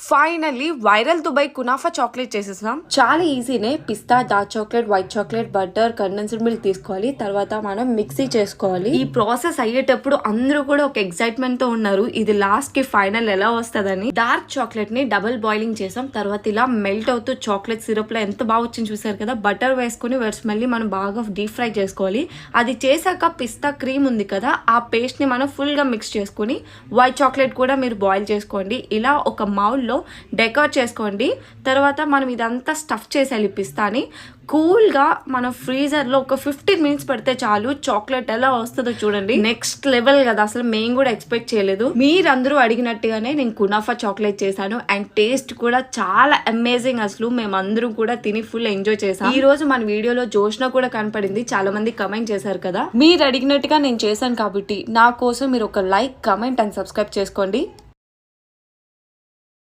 Finally viral Dubai kunafa chocolate చేసేసాం. చాలా ఈజీనే. పిస్తా, dark chocolate, white chocolate, butter, condensed milk తీసుకోవాలి. తర్వాత మనం మిక్సీ చేసుకోవాలి. ఈ ప్రాసెస్ అయ్యేటప్పుడు అందరూ కూడా ఒక ఎక్సైట్మెంట్ తో ఉన్నారు, ఇది లాస్ట్ కి ఫైనల్ ఎలా వస్తుందని. డార్క్ చాక్లెట్ ని డబుల్ బాయిలింగ్ చేసాం. తర్వాత ఇలా మెల్ట్ అవుతూ చాక్లెట్ సిరప్ లో ఎంత బాగా వచ్చింది చూసారు కదా. బటర్ వేసుకుని మళ్ళీ మనం బాగా డీప్ ఫ్రై చేసుకోవాలి. అది చేశాక పిస్తా క్రీమ్ ఉంది కదా, ఆ పేస్ట్ ని మనం ఫుల్ గా మిక్స్ చేసుకుని వైట్ చాక్లెట్ కూడా మీరు బాయిల్ చేసుకోండి. ఇలా ఒక మౌల్ లో డెకరేట్ చేసుకోండి. తర్వాత మనం ఇదంతా స్టఫ్ చేసేయాలి. పిస్తాని కూల్ గా మన ఫ్రీజర్ లో ఒక 15 మినిట్స్ పెడితే చాలు. చాక్లెట్ ఎలా వస్తుందో చూడండి, నెక్స్ట్ లెవెల్ కదా. అసలు మేము కూడా ఎక్స్పెక్ట్ చేయలేదు. మీరందరూ అడిగినట్టుగానే నేను కునాఫా చాక్లెట్ చేశాను అండ్ టేస్ట్ కూడా చాలా అమేజింగ్. అసలు మేమందరూ కూడా తిని ఫుల్ ఎంజాయ్ చేసాం. ఈ రోజు మన వీడియోలో జోష్న కూడా కనపడింది, చాలా మంది కమెంట్ చేశారు కదా. మీరు అడిగినట్టుగా నేను చేశాను కాబట్టి నా కోసం మీరు ఒక లైక్, కమెంట్ అండ్ సబ్స్క్రైబ్ చేసుకోండి.